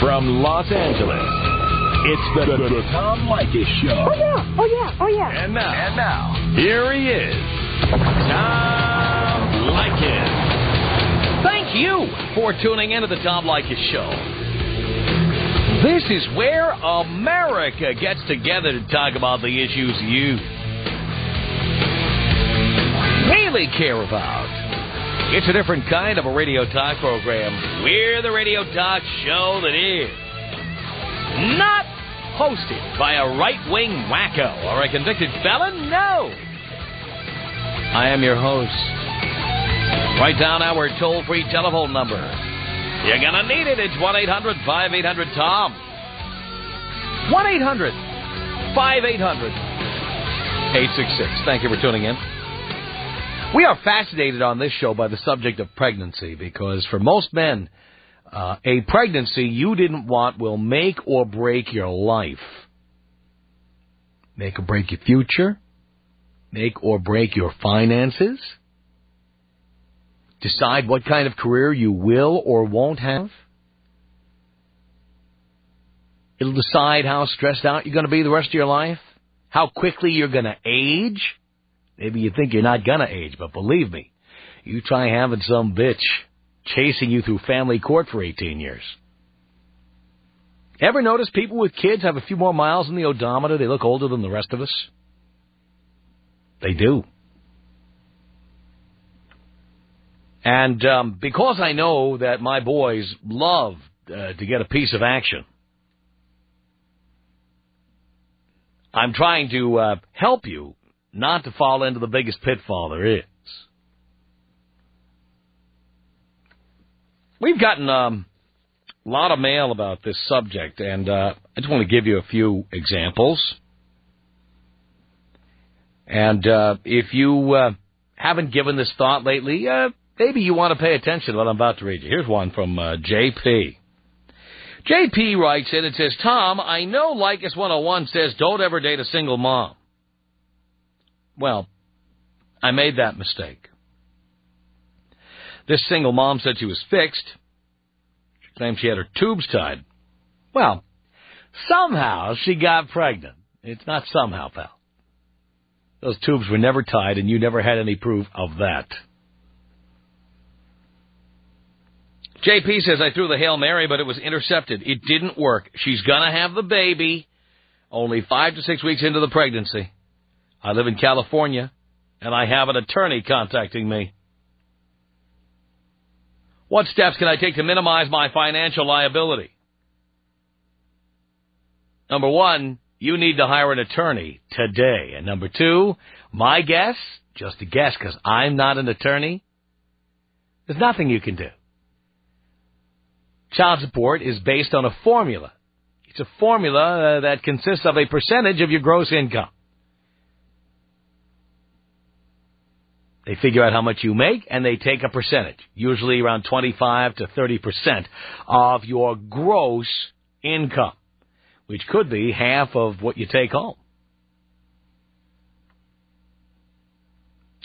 From Los Angeles, it's the Tom Leykis Show. Oh, yeah. Oh, yeah. Oh, yeah. And now, here he is, Tom Leykis. Thank you for tuning into the Tom Leykis Show. This is where America gets together to talk about the issues you really care about. It's a different kind of a radio talk program. We're the radio talk show that is not hosted by a right-wing wacko or a convicted felon. No. I am your host. Write down our toll-free telephone number. You're going to need it. It's 1-800-5800-TOM. 1-800-5800-866. Thank you for tuning in. We are fascinated on this show by the subject of pregnancy because for most men, a pregnancy you didn't want will make or break your life. Make or break your future. Make or break your finances. Decide what kind of career you will or won't have. It'll decide how stressed out you're going to be the rest of your life. How quickly you're going to age. Maybe you think you're not going to age, but believe me, you try having some bitch chasing you through family court for 18 years. Ever notice people with kids have a few more miles in the odometer? They look older than the rest of us. They do. And because I know that my boys love to get a piece of action, I'm trying to help you not to fall into the biggest pitfall there is. We've gotten a lot of mail about this subject, and I just want to give you a few examples. And if you haven't given this thought lately, maybe you want to pay attention to what I'm about to read you. Here's one from J.P. J.P. writes in, it says, Tom, I know Leykis 101 says don't ever date a single mom. Well, I made that mistake. This single mom said she was fixed. She claimed she had her tubes tied. Well, somehow she got pregnant. It's not somehow, pal. Those tubes were never tied, and you never had any proof of that. JP says, I threw the Hail Mary, but it was intercepted. It didn't work. She's going to have the baby only 5 to 6 weeks into the pregnancy. I live in California, and I have an attorney contacting me. What steps can I take to minimize my financial liability? Number one, you need to hire an attorney today. And number two, my guess, just a guess because I'm not an attorney, there's nothing you can do. Child support is based on a formula. It's a formula that consists of a percentage of your gross income. They figure out how much you make, and they take a percentage, usually around 25 to 30% of your gross income, which could be half of what you take home.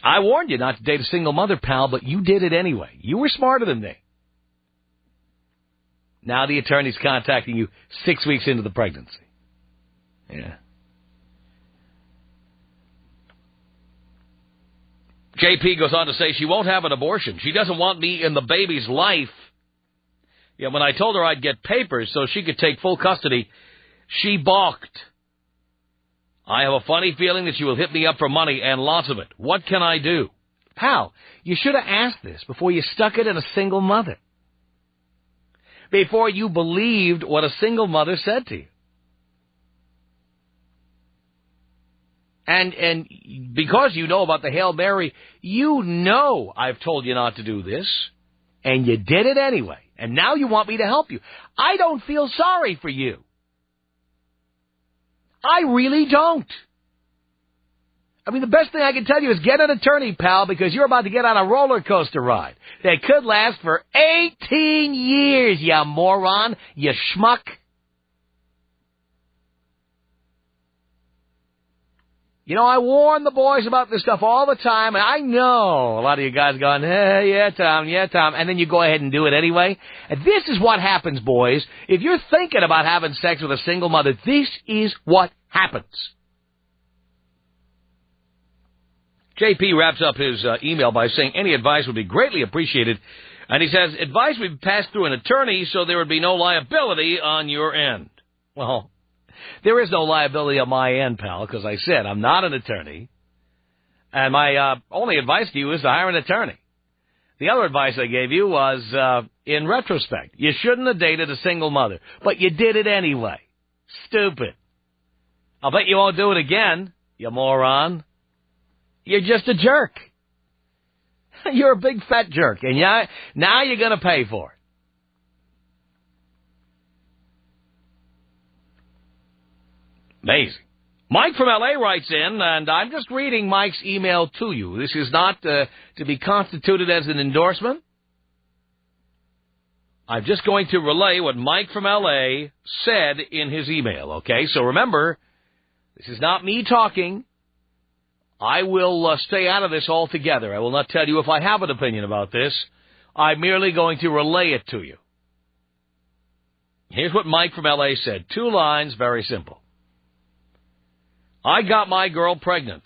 I warned you not to date a single mother, pal, but you did it anyway. You were smarter than me. Now the attorney's contacting you 6 weeks into the pregnancy. Yeah. JP goes on to say she won't have an abortion. She doesn't want me in the baby's life. Yeah, when I told her I'd get papers so she could take full custody, she balked. I have a funny feeling that she will hit me up for money and lots of it. What can I do? Pal, you should have asked this before you stuck it in a single mother. Before you believed what a single mother said to you. And because you know about the Hail Mary, you know I've told you not to do this, and you did it anyway. And now you want me to help you. I don't feel sorry for you. I really don't. I mean, the best thing I can tell you is get an attorney, pal, because you're about to get on a roller coaster ride that could last for 18 years, you moron, you schmuck. You know, I warn the boys about this stuff all the time, and I know a lot of you guys going, hey, yeah, Tom, and then you go ahead and do it anyway. And this is what happens, boys. If you're thinking about having sex with a single mother, this is what happens. JP wraps up his email by saying any advice would be greatly appreciated. And he says, advice would be passed through an attorney so there would be no liability on your end. Well, there is no liability on my end, pal, because I said I'm not an attorney. And my only advice to you is to hire an attorney. The other advice I gave you was, in retrospect, you shouldn't have dated a single mother. But you did it anyway. Stupid. I'll bet you won't do it again, you moron. You're just a jerk. You're a big fat jerk. And now you're going to pay for it. Amazing. Mike from L.A. writes in, and I'm just reading Mike's email to you. This is not to be constituted as an endorsement. I'm just going to relay what Mike from L.A. said in his email, okay? So remember, this is not me talking. I will stay out of this altogether. I will not tell you if I have an opinion about this. I'm merely going to relay it to you. Here's what Mike from L.A. said. 2 lines, very simple. I got my girl pregnant.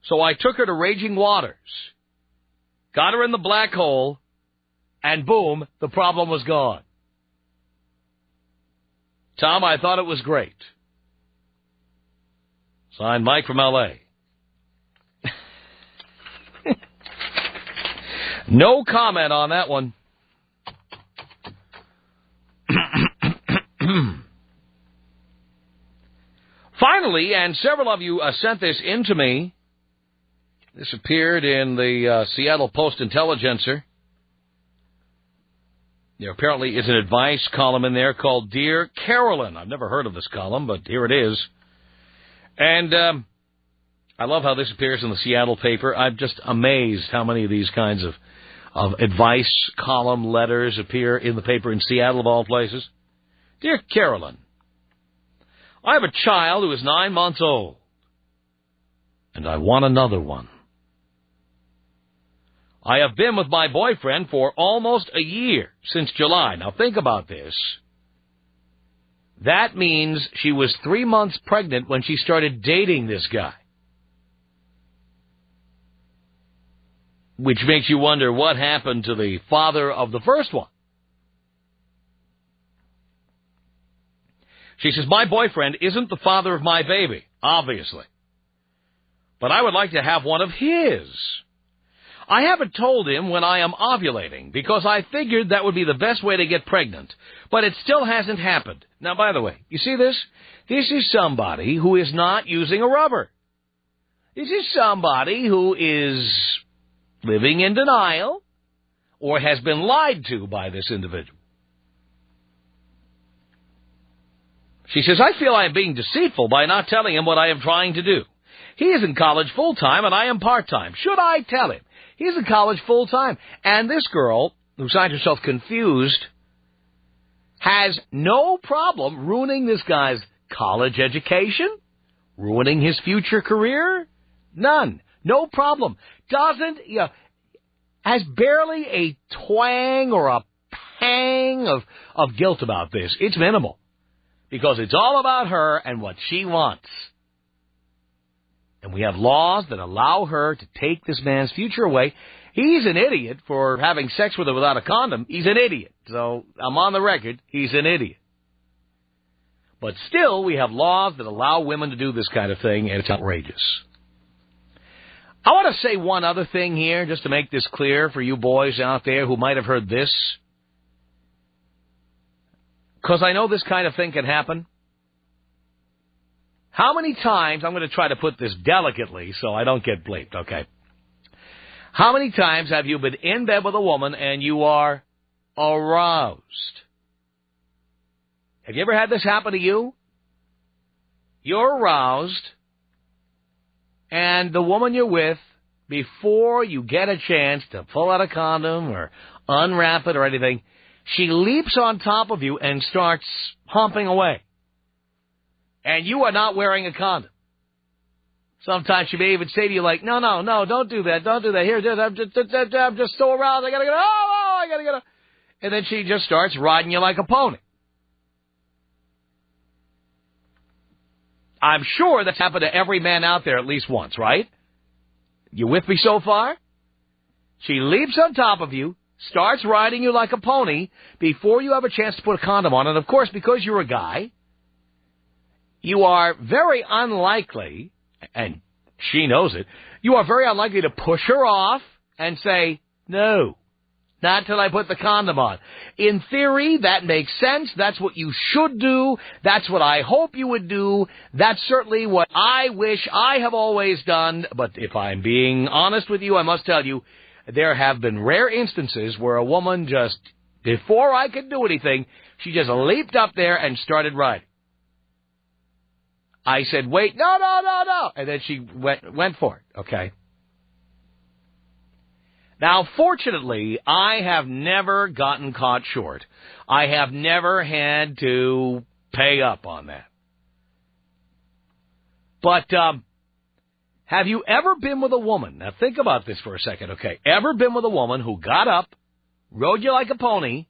So I took her to Raging Waters, got her in the black hole, and boom, the problem was gone. Tom, I thought it was great. Signed, Mike from L.A. No comment on that one. Finally, and several of you sent this in to me. This appeared in the Seattle Post-Intelligencer. There apparently is an advice column in there called Dear Carolyn. I've never heard of this column, but here it is. And I love how this appears in the Seattle paper. I'm just amazed how many of these kinds of advice column letters appear in the paper in Seattle, of all places. Dear Carolyn, I have a child who is 9 months old, and I want another one. I have been with my boyfriend for almost a year, since July. Now think about this. That means she was 3 months pregnant when she started dating this guy. Which makes you wonder what happened to the father of the first one. She says, my boyfriend isn't the father of my baby, obviously. But I would like to have one of his. I haven't told him when I am ovulating because I figured that would be the best way to get pregnant. But it still hasn't happened. Now, by the way, you see this? This is somebody who is not using a rubber. This is somebody who is living in denial or has been lied to by this individual. She says, I feel I am being deceitful by not telling him what I am trying to do. He is in college full-time and I am part-time. Should I tell him? He's in college full-time. And this girl, who signed herself Confused, has no problem ruining this guy's college education, ruining his future career. None. No problem. Has barely a twang or a pang of guilt about this. It's minimal. Because it's all about her and what she wants. And we have laws that allow her to take this man's future away. He's an idiot for having sex with her without a condom. He's an idiot. So I'm on the record. He's an idiot. But still, we have laws that allow women to do this kind of thing, and it's outrageous. I want to say one other thing here, just to make this clear for you boys out there who might have heard this. Because I know this kind of thing can happen. How many times, I'm going to try to put this delicately so I don't get bleeped, okay? How many times have you been in bed with a woman and you are aroused? Have you ever had this happen to you? You're aroused, and the woman you're with, before you get a chance to pull out a condom or unwrap it or anything, she leaps on top of you and starts humping away. And you are not wearing a condom. Sometimes she may even say to you, like, no, don't do that. Don't do that. Here, I'm just still around. I got to get I got to get And then she just starts riding you like a pony. I'm sure that's happened to every man out there at least once, right? You with me so far? She leaps on top of you, starts riding you like a pony before you have a chance to put a condom on. And, of course, because you're a guy, you are very unlikely, and she knows it, you are very unlikely to push her off and say, no, not till I put the condom on. In theory, that makes sense. That's what you should do. That's what I hope you would do. That's certainly what I wish I have always done. But if I'm being honest with you, I must tell you, there have been rare instances where a woman just, before I could do anything, she just leaped up there and started riding. I said, wait, no. And then she went for it, okay? Now, fortunately, I have never gotten caught short. I have never had to pay up on that. But have you ever been with a woman? Now, think about this for a second, okay? Ever been with a woman who got up, rode you like a pony,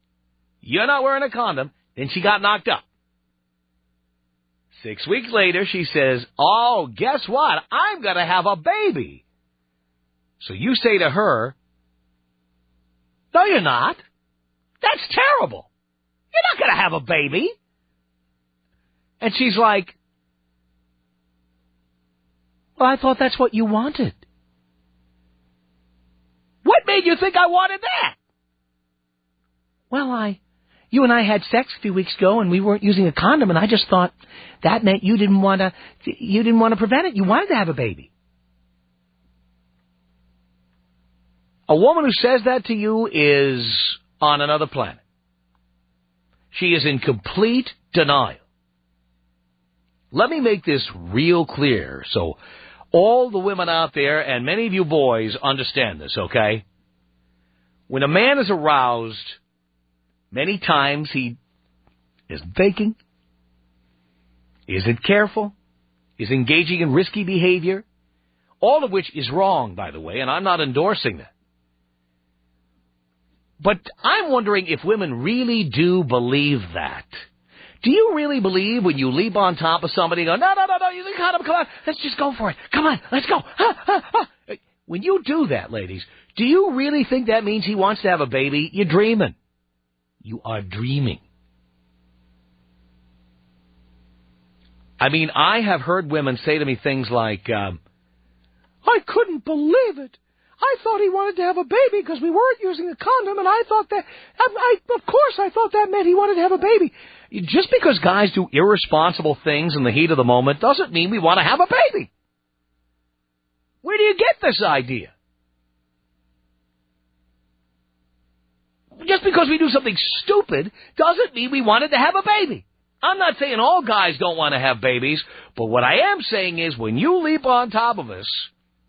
you're not wearing a condom, then she got knocked up. 6 weeks later, she says, oh, guess what? I'm going to have a baby. So you say to her, no, you're not. That's terrible. You're not going to have a baby. And she's like, well, I thought that's what you wanted. What made you think I wanted that? Well, you and I had sex a few weeks ago, and we weren't using a condom, and I just thought that meant you didn't want to prevent it. You wanted to have a baby. A woman who says that to you is on another planet. She is in complete denial. Let me make this real clear so all the women out there and many of you boys understand this, okay? When a man is aroused, many times he isn't thinking, isn't careful, is engaging in risky behavior, all of which is wrong, by the way, and I'm not endorsing that. But I'm wondering if women really do believe that. Do you really believe when you leap on top of somebody and go, no, you come on, let's just go for it. Come on, let's go. When you do that, ladies, do you really think that means he wants to have a baby? You're dreaming. You are dreaming. I mean, I have heard women say to me things like, I couldn't believe it. I thought he wanted to have a baby because we weren't using a condom, and I thought that, of course, I thought that meant he wanted to have a baby. Just because guys do irresponsible things in the heat of the moment doesn't mean we want to have a baby. Where do you get this idea? Just because we do something stupid doesn't mean we wanted to have a baby. I'm not saying all guys don't want to have babies, but what I am saying is when you leap on top of us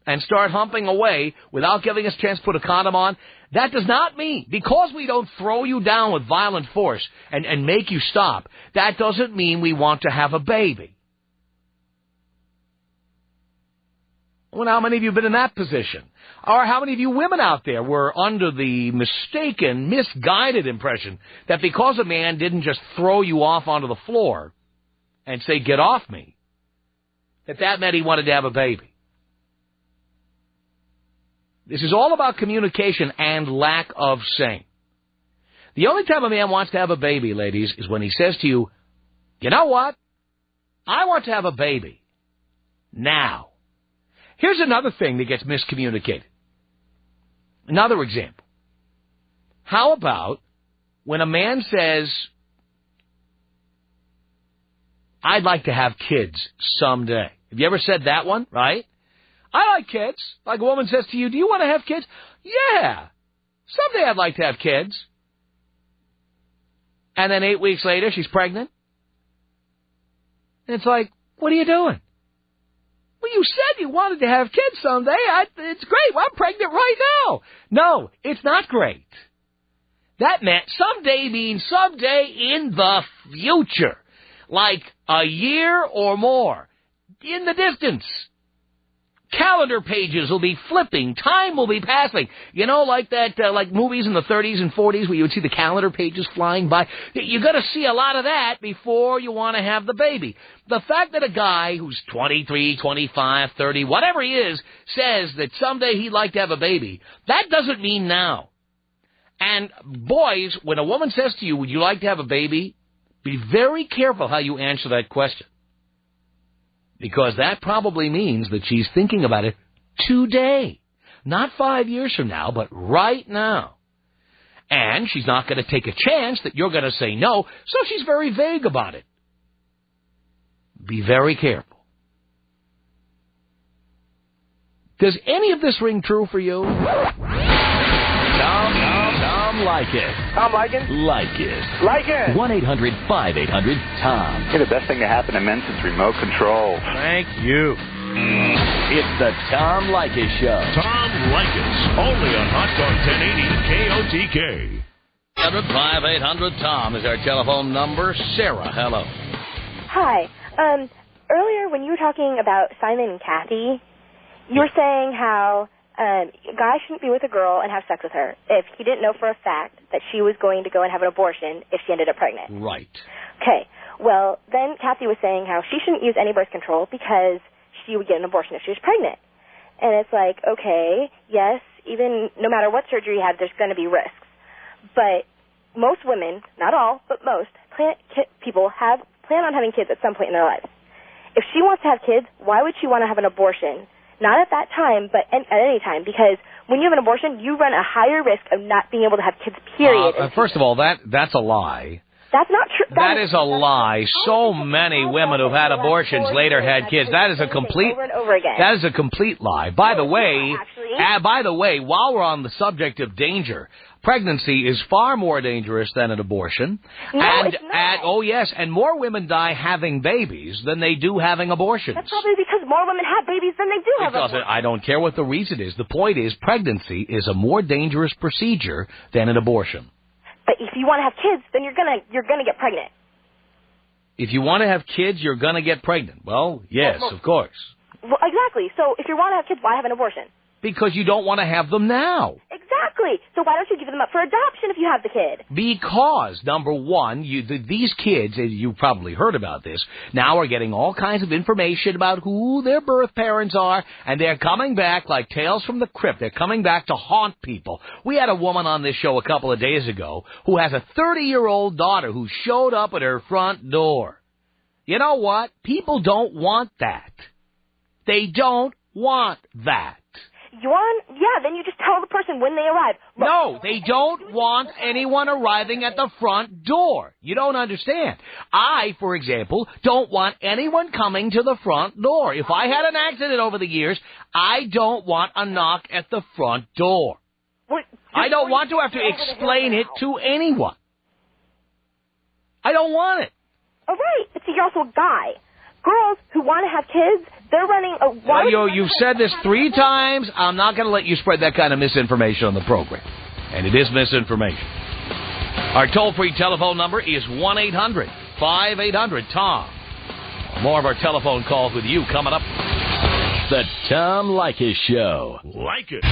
and start humping away without giving us a chance to put a condom on, that does not mean, because we don't throw you down with violent force and make you stop, that doesn't mean we want to have a baby. Well, how many of you have been in that position? Or how many of you women out there were under the mistaken, misguided impression that because a man didn't just throw you off onto the floor and say, get off me, that meant he wanted to have a baby? This is all about communication and lack of saying. The only time a man wants to have a baby, ladies, is when he says to you, you know what? I want to have a baby. Now. Here's another thing that gets miscommunicated. Another example. How about when a man says, I'd like to have kids someday. Have you ever said that one, right? I like kids. Like a woman says to you, do you want to have kids? Yeah. Someday I'd like to have kids. And then 8 weeks later, she's pregnant. And it's like, what are you doing? Well, you said you wanted to have kids someday. It's great. Well, I'm pregnant right now. No, it's not great. That meant someday means someday in the future. Like a year or more. In the distance. Calendar pages will be flipping. Time will be passing. You know, like that, like movies in the 30s and 40s where you would see the calendar pages flying by. You're going to see a lot of that before you want to have the baby. The fact that a guy who's 23, 25, 30, whatever he is, says that someday he'd like to have a baby, that doesn't mean now. And boys, when a woman says to you, would you like to have a baby? Be very careful how you answer that question. Because that probably means that she's thinking about it today. Not 5 years from now, but right now. And she's not going to take a chance that you're going to say no, so she's very vague about it. Be very careful. Does any of this ring true for you? Tom Leykis. Tom Leykis? Leykis. Leykis. 1-800-5800-TOM. Hey, the best thing to happen to men since remote control. Thank you. It's the Tom Leykis Show. Tom Leykis, only on Hot Dog 1080 KOTK. 800-5800-TOM is our telephone number. Sarah, hello. Hi. Earlier when you were talking about Simon and Kathy, you were saying how a guy shouldn't be with a girl and have sex with her if he didn't know for a fact that she was going to go and have an abortion if she ended up pregnant. Right. Okay. Well, then Kathy was saying how she shouldn't use any birth control because she would get an abortion if she was pregnant. And it's like, okay, yes, even no matter what surgery you have, there's going to be risks. But most women, not all, but most, people plan on having kids at some point in their lives. If she wants to have kids, why would she want to have an abortion? Not at that time, but at any time, because when you have an abortion, you run a higher risk of not being able to have kids, period. First of all, that's a lie. That's not true. That is a lie. So many women who've had abortions later had kids. That is a complete over and over again. That is a complete lie. By the way, while we're on the subject of danger, pregnancy is far more dangerous than an abortion. No, it's not. Oh yes, and more women die having babies than they do having abortions. That's probably because more women have babies than they do have abortions. I don't care what the reason is. The point is, pregnancy is a more dangerous procedure than an abortion. But if you want to have kids, then you're gonna get pregnant. If you want to have kids, you're gonna get pregnant. Well, yes, of course. Well, exactly. So if you want to have kids, why have an abortion? Because you don't want to have them now. Exactly. So why don't you give them up for adoption if you have the kid? Because, number one, these kids, you probably heard about this, now are getting all kinds of information about who their birth parents are, and they're coming back like tales from the crypt. They're coming back to haunt people. We had a woman on this show a couple of days ago who has a 30-year-old daughter who showed up at her front door. You know what? People don't want that. They don't want that. Then you just tell the person when they arrive. No, they don't want anyone arriving at the front door. You don't understand. I, for example, don't want anyone coming to the front door. If I had an accident over the years, I don't want a knock at the front door. I don't want to have to explain it to anyone. I don't want it. All right, but see, you're also a guy. Girls who want to have kids, they're running a... You've said this 3 times. I'm not going to let you spread that kind of misinformation on the program. And it is misinformation. Our toll-free telephone number is 1-800-5800-TOM. More of our telephone calls with you coming up. The Tom Leykis Show. Like it.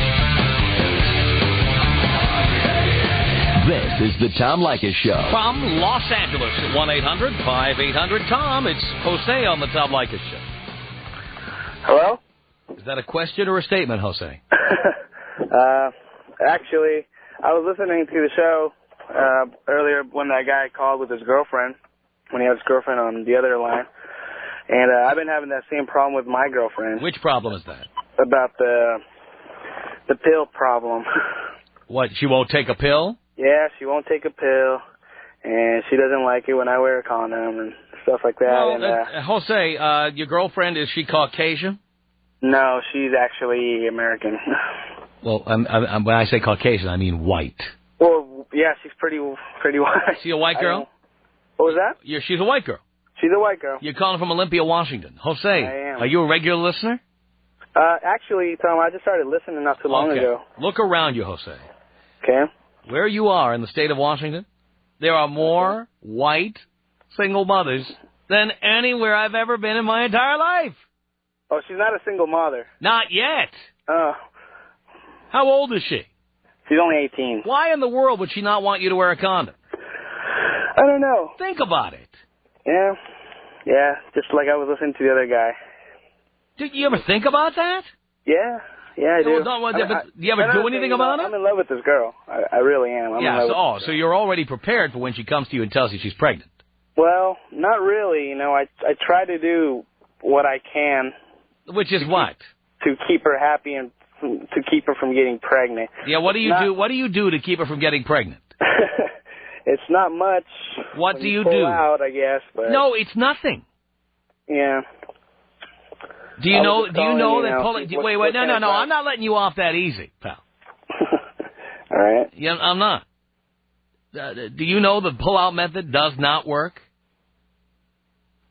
This is the Tom Leykis Show. From Los Angeles at 1-800-5800-TOM. It's Jose on the Tom Leykis Show. Hello? Is that a question or a statement, Jose? Actually, I was listening to the show earlier when that guy called with his girlfriend, when he had his girlfriend on the other line. And I've been having that same problem with my girlfriend. Which problem is that? About the pill problem. What, she won't take a pill? Yeah, she won't take a pill, and she doesn't like it when I wear a condom and stuff like that. Well, and, Jose, your girlfriend, is she Caucasian? No, she's actually American. Well, when I say Caucasian, I mean white. Well, yeah, she's pretty white. Is she a white girl? What was that? She's a white girl. She's a white girl. You're calling from Olympia, Washington. Jose, I am. Are you a regular listener? Actually, Tom, I just started listening not too long ago. Look around you, Jose. Okay. Where you are in the state of Washington, there are more white single mothers than anywhere I've ever been in my entire life. Oh, she's not a single mother. Not yet. Oh. How old is she? She's only 18. Why in the world would she not want you to wear a condom? I don't know. Think about it. Yeah. Yeah, just like I was listening to the other guy. Did you ever think about that? Yeah. Yeah, I do. Do you ever do anything about it? I'm in love with this girl. I really am. I'm in love with so you're already prepared for when she comes to you and tells you she's pregnant. Well, not really. You know, I try to do what I can. Which is what? To keep her happy and to keep her from getting pregnant. Yeah, what do you do? What do you do to keep her from getting pregnant? It's not much. What do you pull do? Out, I guess. But no, it's nothing. Yeah. Do you know that pulling? Wait, no. I'm not letting you off that easy, pal. All right. Yeah, I'm not. Do you know the pull-out method does not work?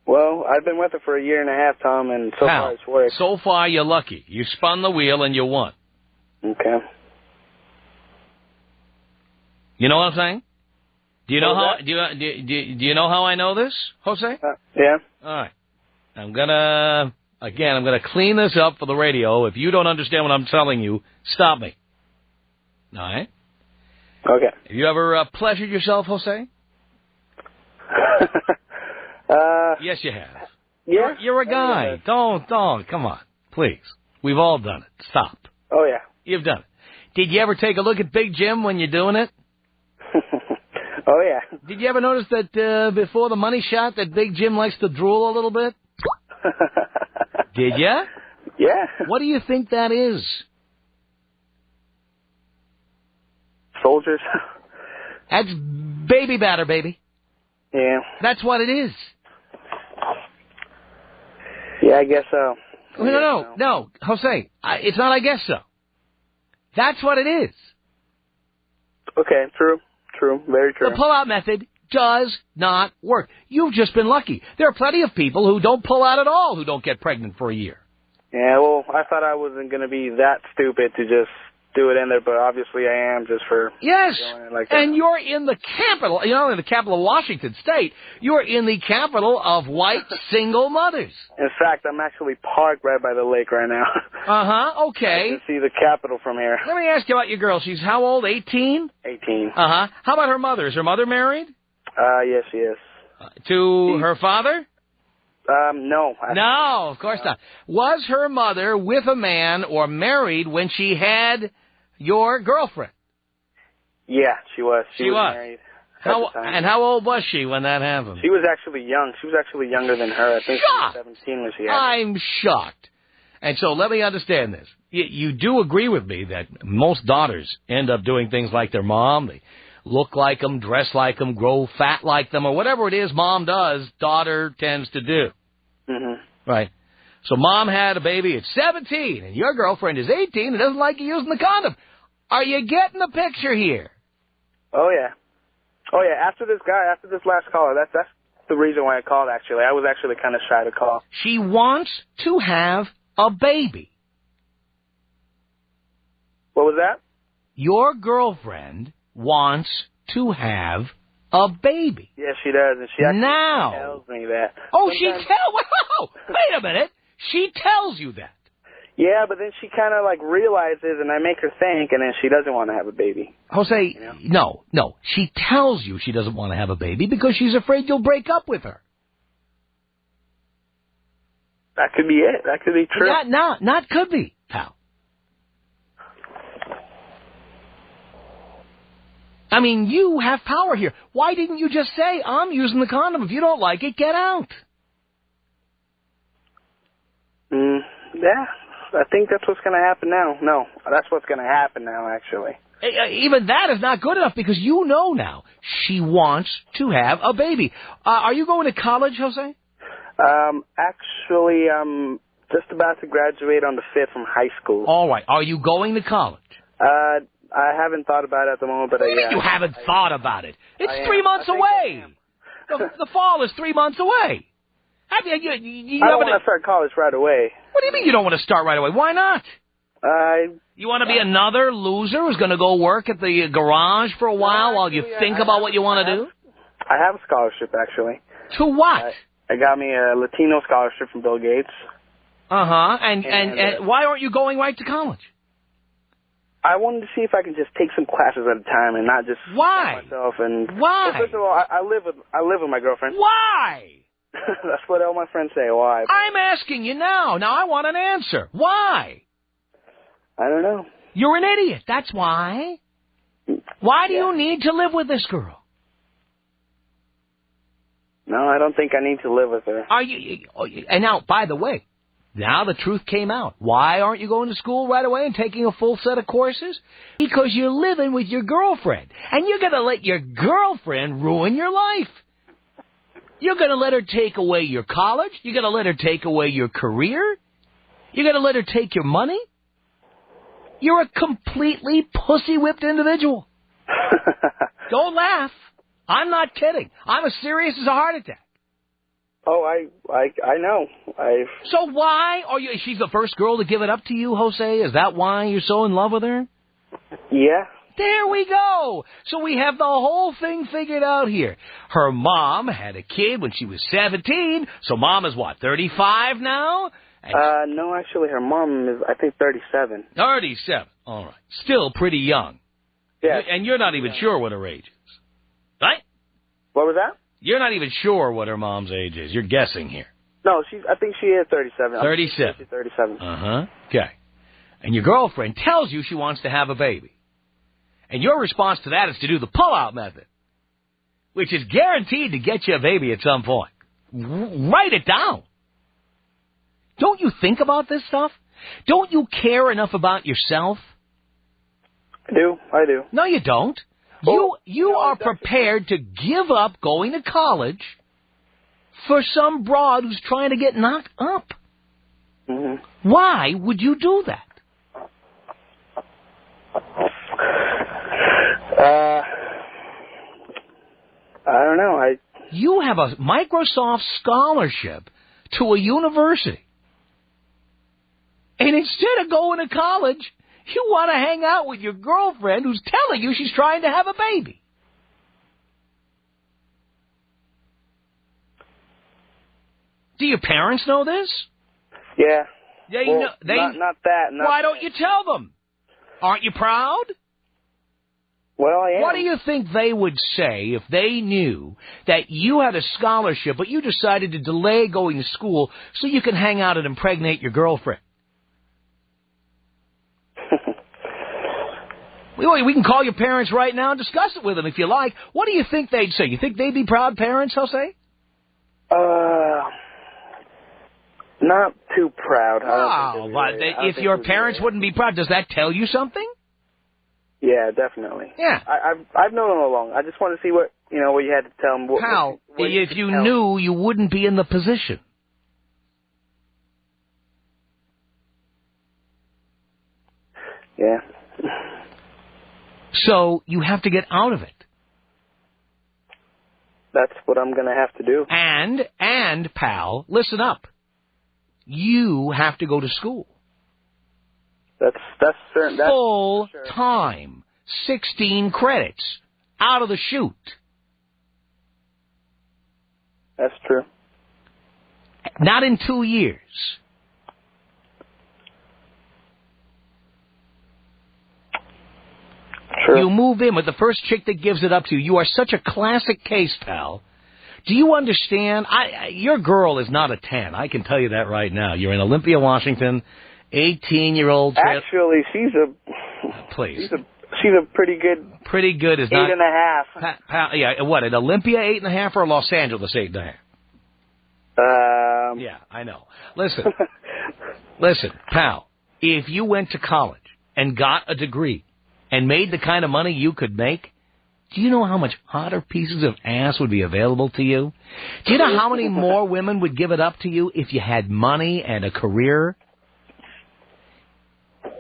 Well, I've been with her for a year and a half, Tom, and so far it's worked. So far, you're lucky. You spun the wheel and you won. Okay. You know what I'm saying? Do you know how? Do you know how I know this, Jose? Yeah. All right. I'm gonna clean this up for the radio. If you don't understand what I'm telling you, stop me. All right. Okay. Have you ever pleasured yourself, Jose? Yes, you have. Yeah. You're a guy. Don't. Come on. Please. We've all done it. Stop. Oh, yeah. You've done it. Did you ever take a look at Big Jim when you're doing it? Oh, yeah. Did you ever notice that before the money shot that Big Jim likes to drool a little bit? Did you? Yeah. What do you think that is? Soldiers. That's baby batter, baby. Yeah. That's what it is. Yeah, I guess so. No, Jose, it's not I guess so. That's what it is. Okay, true, very true. The pull-out method does not work. You've just been lucky. There are plenty of people who don't pull out at all who don't get pregnant for a year. Yeah, well, I thought I wasn't going to be that stupid to just do it in there, but obviously I am just for doing it like that. And you're in the capital, in the capital of Washington State. You're in the capital of white single mothers. In fact, I'm actually parked right by the lake right now. Uh-huh, okay. I can see the capital from here. Let me ask you about your girl. She's how old, 18? 18. Uh-huh. How about her mother? Is her mother married? Yes, she is. To her father? No. No, of course not. Was her mother with a man or married when she had your girlfriend? Yeah, she was. She was married. How old was she when that happened? She was actually young. She was actually younger than her. I think she was 17 when she had it. I'm shocked. And so let me understand this. You do agree with me that most daughters end up doing things like their mom. They look like them, dress like them, grow fat like them, or whatever it is mom does, daughter tends to do. Mm-hmm. Right. So mom had a baby at 17, and your girlfriend is 18 and doesn't like you using the condom. Are you getting the picture here? Oh, yeah. Oh, yeah. After this last caller, that's the reason why I called, actually. I was actually kind of shy to call. She wants to have a baby. What was that? Your girlfriend wants to have a baby. Yes, she does, and she actually tells me that. Oh, wow! Wait a minute. She tells you that. Yeah, but then she kind of like realizes, and I make her think, and then she doesn't want to have a baby. Jose, no. She tells you she doesn't want to have a baby because she's afraid you'll break up with her. That could be it. That could be true. Not could be, pal. I mean, you have power here. Why didn't you just say, I'm using the condom. If you don't like it, get out. Yeah, I think that's what's going to happen now. No, that's what's going to happen now, actually. Even that is not good enough because you know now she wants to have a baby. Are you going to college, Jose? Actually, I'm just about to graduate on the 5th from high school. All right. Are you going to college? I haven't thought about it at the moment, but You haven't thought about it. It's 3 months away. The fall is 3 months away. I don't want to start college right away. What do you mean you don't want to start right away? Why not? You want to be another loser who's going to go work at the garage for a while you think about what you want to do? I have a scholarship, actually. To what? I got me a Latino scholarship from Bill Gates. Uh-huh. And why aren't you going right to college? I wanted to see if I could just take some classes at a time and not just Why? myself. And why? Well, first of all, I live with my girlfriend. Why? That's what all my friends say. Why? I'm asking you now. Now I want an answer. Why? I don't know. You're an idiot. That's why. Why do you need to live with this girl? No, I don't think I need to live with her. Are you? And now, by the way, now the truth came out. Why aren't you going to school right away and taking a full set of courses? Because you're living with your girlfriend. And you're going to let your girlfriend ruin your life. You're going to let her take away your college? You're going to let her take away your career? You're going to let her take your money? You're a completely pussy-whipped individual. Don't laugh. I'm not kidding. I'm as serious as a heart attack. Oh, I know. So why are you... She's the first girl to give it up to you, Jose? Is that why you're so in love with her? Yeah. There we go. So we have the whole thing figured out here. Her mom had a kid when she was 17. So mom is what, 35 now? No, actually, her mom is, I think, 37. 37. All right. Still pretty young. Yeah. And you're not even sure what her age is. Right? What was that? You're not even sure what her mom's age is. You're guessing here. No, I think she is 37. 37. She's 37. Uh-huh. Okay. And your girlfriend tells you she wants to have a baby. And your response to that is to do the pull-out method, which is guaranteed to get you a baby at some point. Write it down. Don't you think about this stuff? Don't you care enough about yourself? I do. No, you don't. You are prepared to give up going to college for some broad who's trying to get knocked up. Mm-hmm. Why would you do that? I don't know. You have a Microsoft scholarship to a university. And instead of going to college, you want to hang out with your girlfriend who's telling you she's trying to have a baby. Do your parents know this? Yeah. Not that. Why don't you tell them? Aren't you proud? Well, I am. What do you think they would say if they knew that you had a scholarship, but you decided to delay going to school so you can hang out and impregnate your girlfriend? We can call your parents right now and discuss it with them if you like. What do you think they'd say? You think they'd be proud parents, Jose? Not too proud. If your parents wouldn't be proud, does that tell you something? Yeah, definitely. Yeah. I've known them all along. I just want to see what you had to tell them. Pal, if you knew, you wouldn't be in the position. Yeah. So you have to get out of it. That's what I'm going to have to do. And, pal, listen up. You have to go to school. That's certain. Full time. 16 credits. Out of the chute. That's true. Not in 2 years. True. You move in with the first chick that gives it up to you. You are such a classic case, pal. Do you understand? Your girl is not a 10. I can tell you that right now. You're in Olympia, Washington, 18-year-old. Actually, she's Please. She's a pretty good. Pretty good is not 8.5. Yeah, what? At Olympia 8.5 or Los Angeles 8.5? Yeah, I know. Listen, pal. If you went to college and got a degree and made the kind of money you could make, do you know how much hotter pieces of ass would be available to you? Do you know how many more women would give it up to you if you had money and a career?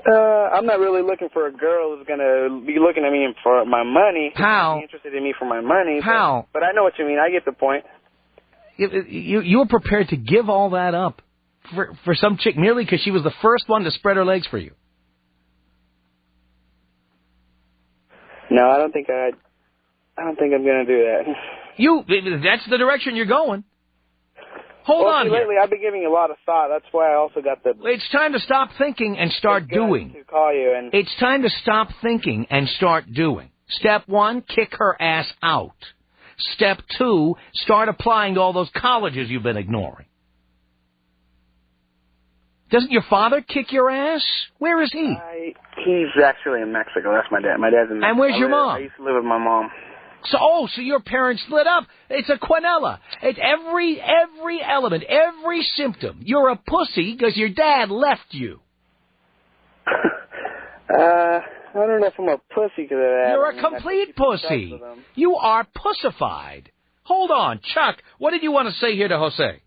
I'm not really looking for a girl who's going to be looking at me for my money. Pal. Be interested in me for my money. Pal. But I know what you mean. I get the point. You were prepared to give all that up for some chick merely because she was the first one to spread her legs for you. No, I don't think I'm going to do that. That's the direction you're going. Hold on here. Lately, I've been giving a lot of thought. That's why I also got the... It's time to stop thinking and start doing. To call you and... It's time to stop thinking and start doing. Step 1, kick her ass out. Step 2, start applying to all those colleges you've been ignoring. Doesn't your father kick your ass? Where is he? He's actually in Mexico. That's my dad. My dad's in Mexico. And where's your mom? I used to live with my mom. So your parents split up. It's a quinella. It's every element, every symptom. You're a pussy because your dad left you. I don't know if I'm a pussy because of that. You're a complete pussy. You are pussified. Hold on, Chuck. What did you want to say here to Jose?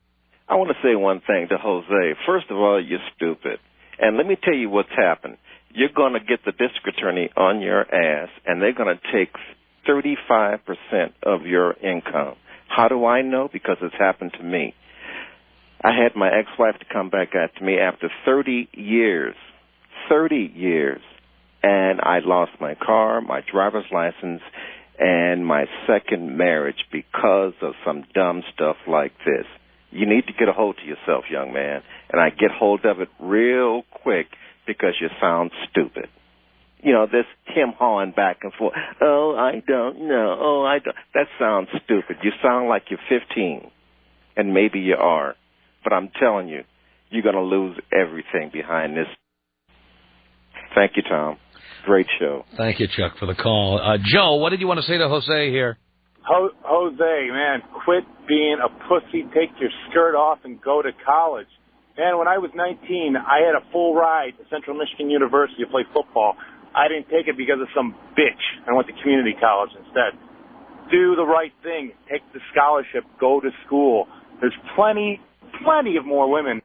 I want to say one thing to Jose. First of all, you're stupid. And let me tell you what's happened. You're going to get the district attorney on your ass, and they're going to take 35% of your income. How do I know? Because it's happened to me. I had my ex-wife to come back at me after 30 years, and I lost my car, my driver's license, and my second marriage because of some dumb stuff like this. You need to get a hold of yourself, young man, and I get hold of it real quick because you sound stupid. You know, this him-hawing back and forth. Oh, I don't know. Oh, I don't. That sounds stupid. You sound like you're 15, and maybe you are. But I'm telling you, you're going to lose everything behind this. Thank you, Tom. Great show. Thank you, Chuck, for the call. Joe, what did you want to say to Jose here? Jose, man, quit being a pussy. Take your skirt off and go to college. Man, when I was 19, I had a full ride to Central Michigan University to play football. I didn't take it because of some bitch. I went to community college instead. Do the right thing. Take the scholarship. Go to school. There's plenty of more women in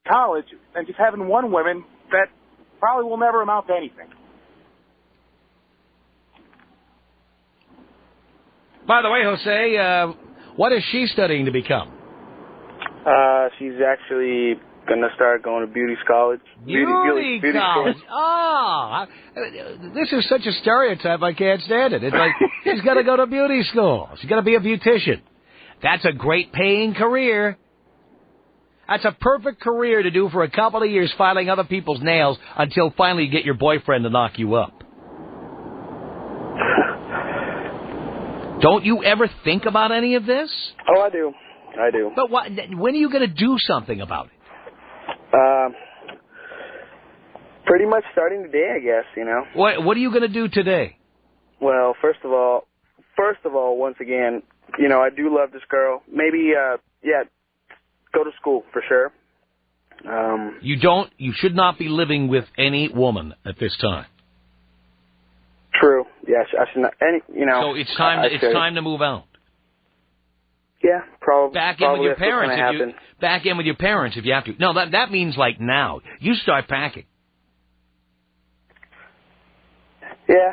college than just having one woman that probably will never amount to anything. By the way, Jose, what is she studying to become? She's actually going to start going to beauty college. Beauty college. Oh, this is such a stereotype, I can't stand it. It's like, she's got to go to beauty school. She's got to be a beautician. That's a great paying career. That's a perfect career to do for a couple of years, filing other people's nails until finally you get your boyfriend to knock you up. Don't you ever think about any of this? Oh, I do. But when are you going to do something about it? Pretty much starting today, I guess, you know. What are you going to do today? Well, first of all, once again, you know, I do love this girl. Maybe, go to school for sure. You should not be living with any woman at this time. True. Yeah, I should not. So it's time to move out. Yeah, probably. Back in with your parents if you have to. No, that means like now. You start packing. Yeah.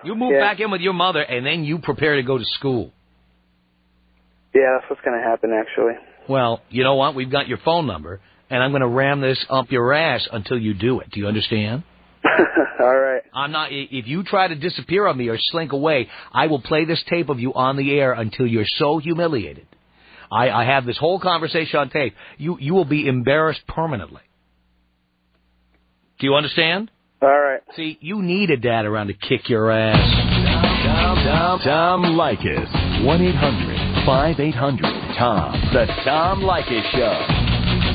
You move back in with your mother, and then you prepare to go to school. Yeah, that's what's going to happen, actually. Well, you know what? We've got your phone number, and I'm going to ram this up your ass until you do it. Do you understand? All right. I'm not. If you try to disappear on me or slink away, I will play this tape of you on the air until you're so humiliated. I have this whole conversation on tape. You will be embarrassed permanently. Do you understand? All right. See, you need a dad around to kick your ass. Tom Leykis. 1-800-5800-TOM. The Tom Leykis Show.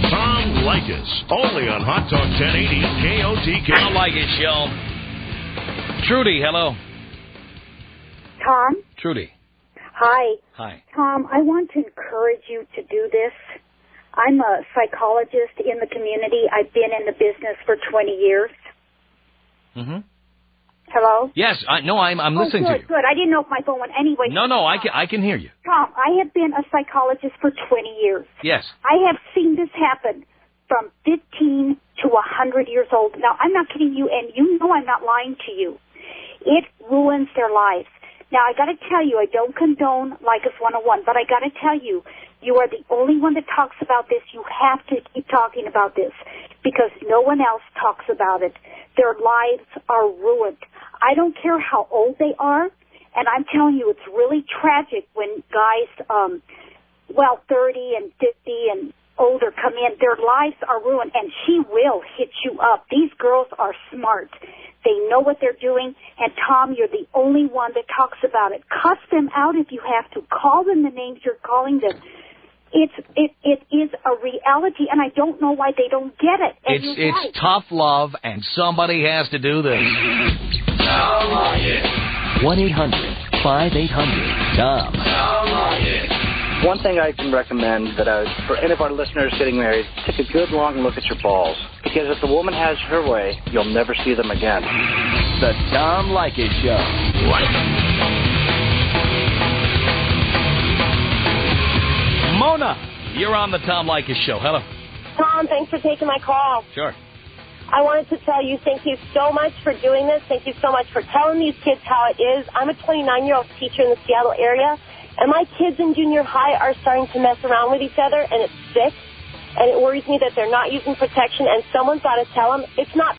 Tom Leykis, only on Hot Talk 1080 KOTK. Tom Leykis Show. Trudy, hello. Tom? Trudy. Hi. Hi. Tom, I want to encourage you to do this. I'm a psychologist in the community. I've been in the business for 20 years. Mm-hmm. Hello? Yes, I'm listening to you. Good. I didn't know if my phone went anyway. No, I can hear you. Tom, I have been a psychologist for 20 years. Yes. I have seen this happen from 15 to 100 years old. Now, I'm not kidding you, and you know I'm not lying to you. It ruins their lives. Now, I got to tell you, I don't condone Leykis 101, but I got to tell you, you are the only one that talks about this. You have to keep talking about this because no one else talks about it. Their lives are ruined. I don't care how old they are, and I'm telling you, it's really tragic when guys 30 and 50 and older come in, their lives are ruined, and she will hit you up. These girls are smart. They know what they're doing, and Tom, you're the only one that talks about it. Cuss them out if you have to. Call them the names you're calling them. It is a reality, and I don't know why they don't get it. And it's tough love, and somebody has to do this. 1-800-5800-TOM. One thing I can recommend for any of our listeners getting married, take a good long look at your balls. Because if the woman has her way, you'll never see them again. The Tom Leykis Show. Mona, you're on the Tom Leykis Show. Hello. Tom, thanks for taking my call. Sure. I wanted to tell you thank you so much for doing this. Thank you so much for telling these kids how it is. I'm a 29-year-old teacher in the Seattle area, and my kids in junior high are starting to mess around with each other, and it's sick. And it worries me that they're not using protection, and someone's got to tell them it's not